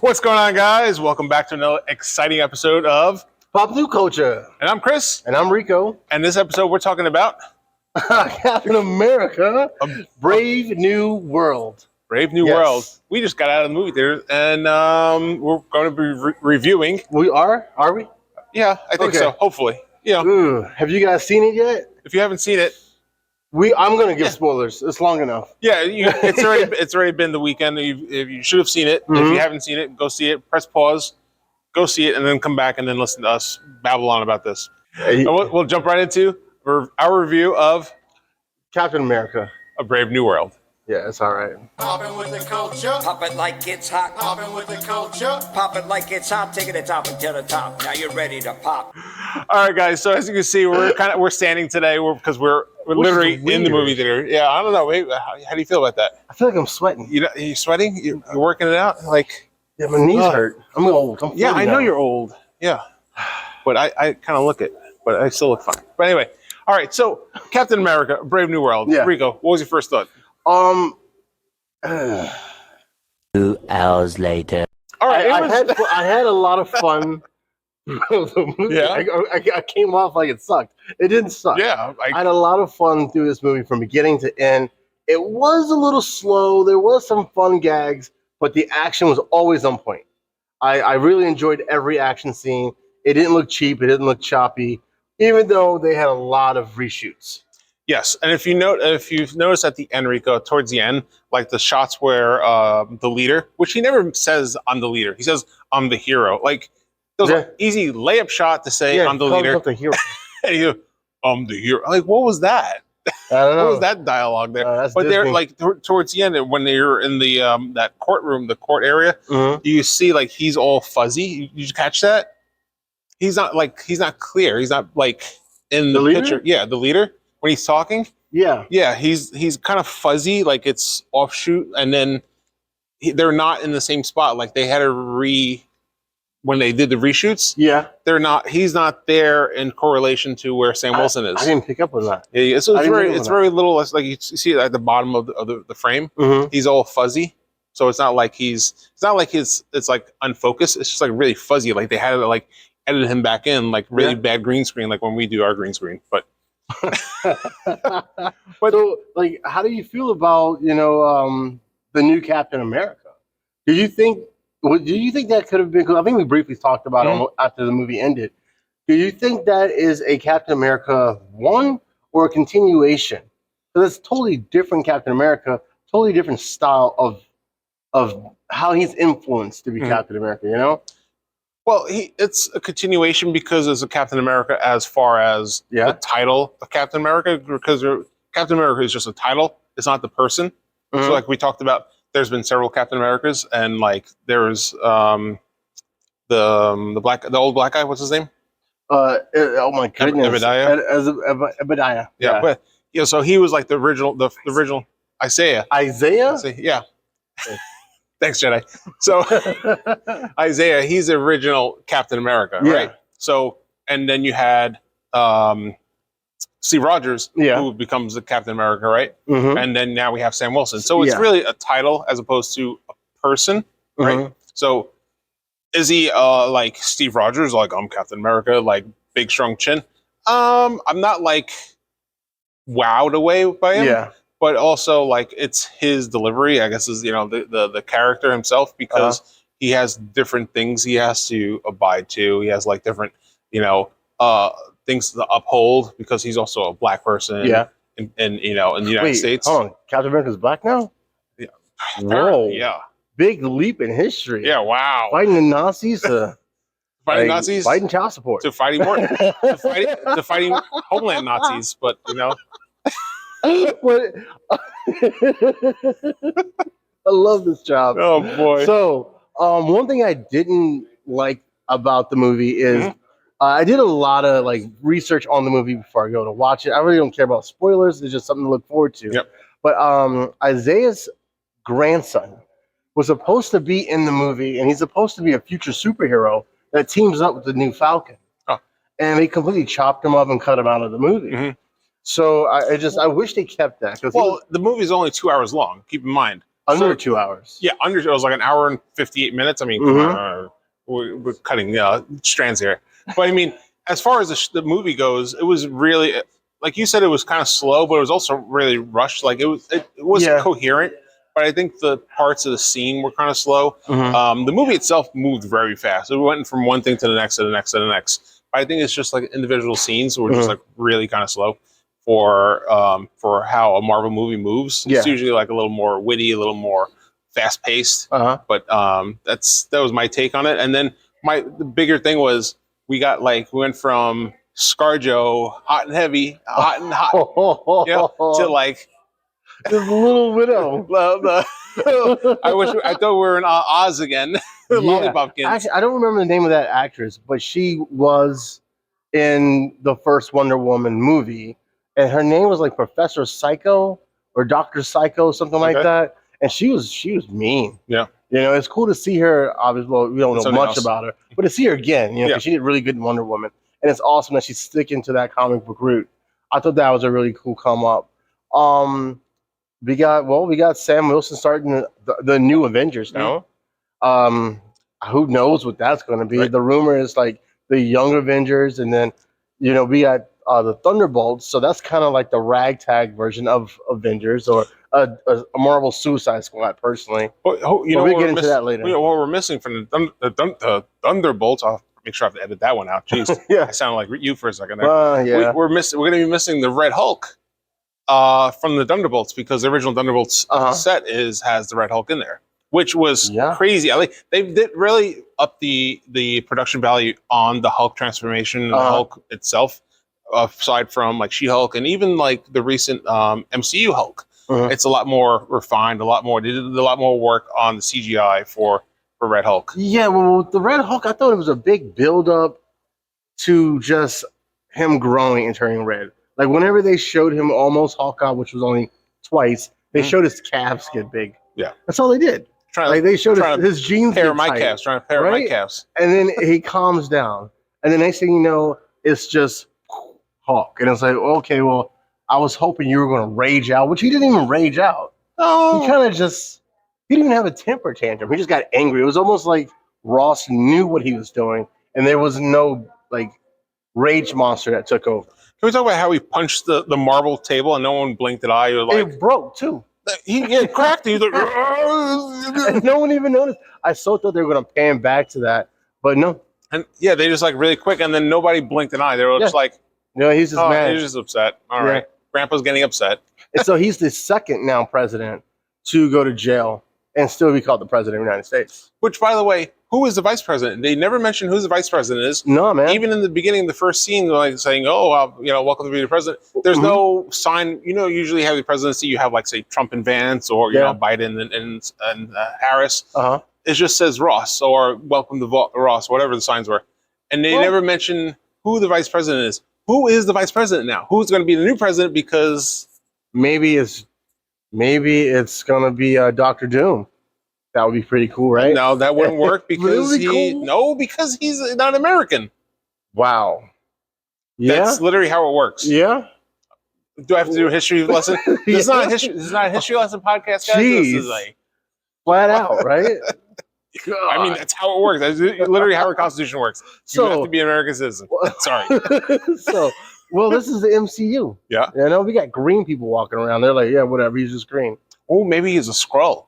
What's going on, guys? Welcome back to another exciting episode of Pop New Culture. And I'm Chris. And I'm Rico. And this episode, we're talking about Captain America, Brave New World. Brave New World. We just got out of the movie theater, and we're going to be reviewing. We are we? Yeah, I think so. Hopefully, Have you guys seen it yet? If you haven't seen it, I'm going to give spoilers. It's long enough. Yeah, it's already been the weekend. You should have seen it. Mm-hmm. If you haven't seen it, go see it. Press pause, go see it, and then come back and then listen to us babble on about this. And we'll jump right into our review of Captain America, A Brave New World. Yeah, it's all right. Poppin' with the culture. Pop it like it's hot. Poppin' with the culture. Pop it like it's hot. Take it to top until the top. Now you're ready to pop. All right, guys. So as you can see, we're standing today because we're literally in the movie theater. Yeah, I don't know. Wait, how do you feel about that? I feel like I'm sweating. You sweating? You're working it out? Yeah, my knees hurt. I'm old. Yeah, I know you're old. Yeah, but I kind of look it, but I still look fine. But anyway, all right. So Captain America, Brave New World. Yeah. Rico, what was your first thought? 2 hours later. All right, I had a lot of fun. The movie. Yeah. I came off like it sucked. It didn't suck. Yeah, I had a lot of fun through this movie from beginning to end. It was a little slow. There was some fun gags, but the action was always on point. I really enjoyed every action scene. It didn't look cheap. It didn't look choppy, even though they had a lot of reshoots. Yes, and if you've noticed at the end, Rico, towards the end, like the shots where the leader, which he never says I'm the leader, he says I'm the hero. Like it was an easy layup shot to say I'm the leader. The hero. And you, I'm the hero. Like what was that? I don't know. What was that dialogue there? But Disney. they're like towards the end, when they're in the that courtroom, the court area, you see like he's all fuzzy. You catch that? He's not clear. He's not like in the picture. Yeah, the leader. When he's talking, yeah, he's kind of fuzzy, like it's offshoot, and then they're not in the same spot. Like they had when they did the reshoots. Yeah, He's not there in correlation to where Sam Wilson is. I didn't pick up on that. Yeah, so it's very little. Like you see it at the bottom of the frame. Mm-hmm. He's all fuzzy, so it's not like it's like unfocused. It's just like really fuzzy. Like they had to like edit him back in, like really bad green screen, like when we do our green screen, but. But so, like, how do you feel about the new Captain America? Do you think that could have been? Cause I think we briefly talked about it after the movie ended. Do you think that is a Captain America 1 or a continuation? Because it's totally different Captain America, totally different style of how he's influenced to be Captain America. You know. Well, it's a continuation because it's a Captain America as far as the title of Captain America, because Captain America is just a title. It's not the person. Mm-hmm. So like we talked about, there's been several Captain Americas, and like there's the old black guy, what's his name? Oh my goodness. Obadiah. Yeah. But so he was like the original Isaiah. Isaiah? Yeah. Thanks, Jedi. So Isaiah, he's the original Captain America, right? So, and then you had Steve Rogers, who becomes the Captain America, right? Mm-hmm. And then now we have Sam Wilson. So it's really a title as opposed to a person, right? Mm-hmm. So is he like Steve Rogers, like I'm Captain America, like big strong chin? I'm not like wowed away by him. Yeah. But also, like, it's his delivery, I guess, is, the character himself, because he has different things he has to abide to. He has, like, different, things to uphold, because he's also a black person in the United States. Hold on. Captain America's black now? Yeah. Whoa. Yeah. Big leap in history. Yeah, wow. Fighting the Nazis to... Nazis? Fighting child support. To fighting more... to fighting homeland Nazis, but, But I love this job. Oh boy! So, one thing I didn't like about the movie is I did a lot of like research on the movie before I go to watch it. I really don't care about spoilers. It's just something to look forward to. Yep. But Isaiah's grandson was supposed to be in the movie, and he's supposed to be a future superhero that teams up with the new Falcon. Oh. And they completely chopped him up and cut him out of the movie. Mm-hmm. So I wish they kept that. Well, the movie is only 2 hours long. Keep in mind. Under 2 hours. Yeah, it was like an hour and 58 minutes. I mean, come on, we're cutting strands here. But I mean, as far as the movie goes, it was really, like you said, it was kind of slow, but it was also really rushed. Like it was coherent, but I think the parts of the scene were kind of slow. The movie itself moved very fast. It went from one thing to the next to the next to the next. But I think it's just like individual scenes were just like really kind of slow for how a Marvel movie moves. It's usually like a little more witty, a little more fast paced. But that was my take on it. And then the bigger thing was we went from ScarJo, hot and heavy, hot and hot, to like this little widow. I thought we were in Oz again. Lollipop Kids. Actually, I don't remember the name of that actress, but she was in the first Wonder Woman movie, and her name was like Professor Psycho or Dr. Psycho, something like that. And she was mean. Yeah. You know, it's cool to see her. Obviously, well, we don't know much about her, but to see her again, you know, because she did really good in Wonder Woman, and it's awesome that she's sticking to that comic book route. I thought that was a really cool come up. We got Sam Wilson starting the new Avengers now. Who knows what that's going to be? Right. The rumor is like the Young Avengers, and then we got the Thunderbolts. So that's kind of like the ragtag version of Avengers, or a Marvel Suicide Squad. Personally, we'll get into that later. What we're missing from the Thunderbolts, I'll make sure I have to edit that one out. Jeez, I sound like you for a second there. We're going to be missing the Red Hulk from the Thunderbolts, because the original Thunderbolts set has the Red Hulk in there, which was crazy. They did really up the production value on the Hulk transformation and the Hulk itself, aside from like She-Hulk and even like the recent MCU Hulk. It's a lot more refined, they did a lot more work on the CGI for Red Hulk. Yeah, well, the Red Hulk, I thought it was a big build up to just him growing and turning red. Like whenever they showed him almost Hawkeye, which was only twice, they showed his calves get big. Yeah, that's all they did. They showed his jeans trying to pair my calves, and then he calms down, and the next thing you know, it's just Hawk, and it's like, okay, well, I was hoping you were going to rage out, which he didn't even rage out. Oh, he didn't even have a temper tantrum. He just got angry. It was almost like Ross knew what he was doing, and there was no like rage monster that took over. Can we talk about how he punched the marble table and no one blinked an eye? It broke too. He cracked it. He was like, and no one even noticed. I so thought they were going to pan back to that, but no. And they just like really quick, and then nobody blinked an eye. They were just like, he's just mad. He's just upset. All right, Grandpa's getting upset. And so he's the second now president to go to jail and still be called the president of the United States. Which, by the way, who is the vice president? They never mention who the vice president is. No, man. Even in the beginning of the first scene, they're like saying, welcome to be the president. There's no sign. Usually have the presidency, you have like, say, Trump and Vance, or, Biden and Harris. It just says Ross, or welcome to Ross, whatever the signs were. And they never mention who the vice president is. Who is the vice president now? Who's going to be the new president? Because maybe it's going to be Dr. Doom. That would be pretty cool, right? No, that wouldn't work because because he's not American. Wow. Yeah. That's literally how it works. Yeah. Do I have to do a history lesson? This is not a history lesson podcast, guys. Jeez. This is like flat out, right? I mean, that's how it works. That's literally how our Constitution works. You have to be an American citizen. Sorry. This is the MCU. Yeah. We got green people walking around. They're like, yeah, whatever. He's just green. Oh, maybe he's a Skrull.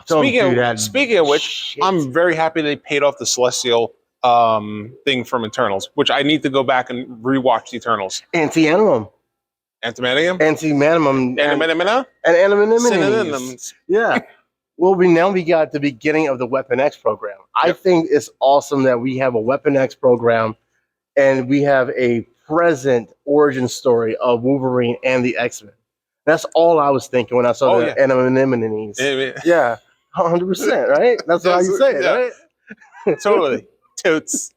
Speaking of which, I'm very happy they paid off the Celestial thing from Eternals, which I need to go back and rewatch the Eternals. Anti-Animum. Anti-Manium? Anti-Manimum. Anti-Manimum? And Synonyms. Yeah. Well, we got the beginning of the Weapon X program. I think it's awesome that we have a Weapon X program and we have a present origin story of Wolverine and the X-Men. That's all I was thinking when I saw the Anemones. Yeah, 100%, right? That's how you say it, right? Totally. Totes.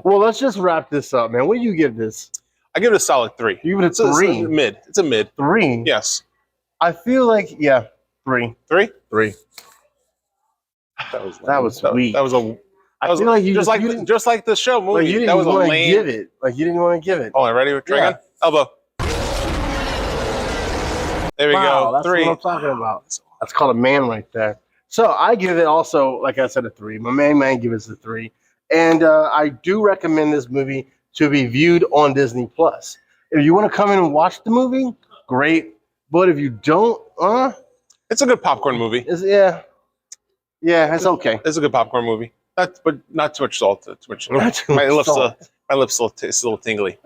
Well, let's just wrap this up, man. What do you give this? I give it a solid 3. You give it a 3? It's a mid. It's a mid. 3? Yes. I feel like, 3. 3? 3. That was weak. I feel like just like the show movie. Like you didn't want to give it. Like you didn't want to give it. Oh, ready? Try again. Elbow. There we Wow, go. that's 3. what I'm talking about. That's called a man right there. So I give it also, like I said, a 3. My main man gives it a 3. And I do recommend this movie to be viewed on Disney Plus. If you want to come in and watch the movie, great. But if you don't, It's a good popcorn movie. yeah, it's okay. It's a good popcorn movie. But not too much salt. Too much. Not too my much lips, salt. my lips still taste a little tingly.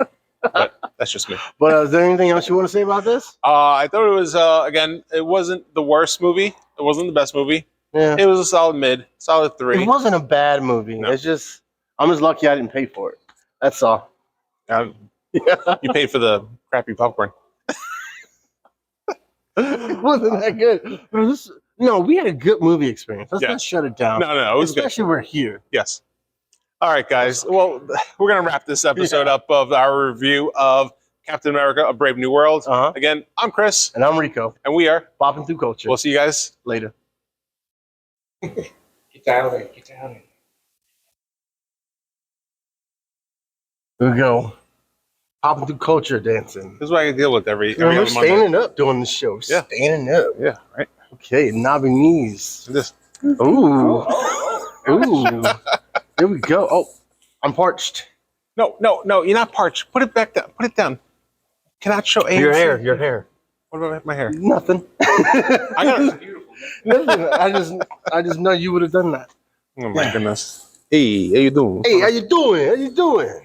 But that's just me. But is there anything else you want to say about this? I thought it was again. It wasn't the worst movie. It wasn't the best movie. Yeah, It was a solid mid, solid 3. it wasn't a bad movie. No. It's just I'm just lucky I didn't pay for it. That's all. You paid for the crappy popcorn. It wasn't that good. No, we had a good movie experience. Let's Yeah. not shut it down. No, it was good. Especially we're here. Yes. All right, guys. Well, we're gonna wrap this episode up of our review of Captain America: A Brave New World. Uh-huh. Again, I'm Chris, And I'm Rico, and we are. bopping through culture. We'll see you guys. Later. Get down there. Get down there. Here we go. Popping through culture dancing. This is what I deal with every We're other Monday. standing up doing the show. Yeah. Standing up. Yeah, right. Okay, knobby knees. This. Ooh. Ooh. Here we go. Oh, I'm parched. No, you're not parched. Put it back down. Put it down. Cannot show AMC. Your hair. What about my hair? Nothing. I got it. Nothing. I just know you would have done that. Oh my goodness. Hey, how you doing? Hey, how you doing? How you doing?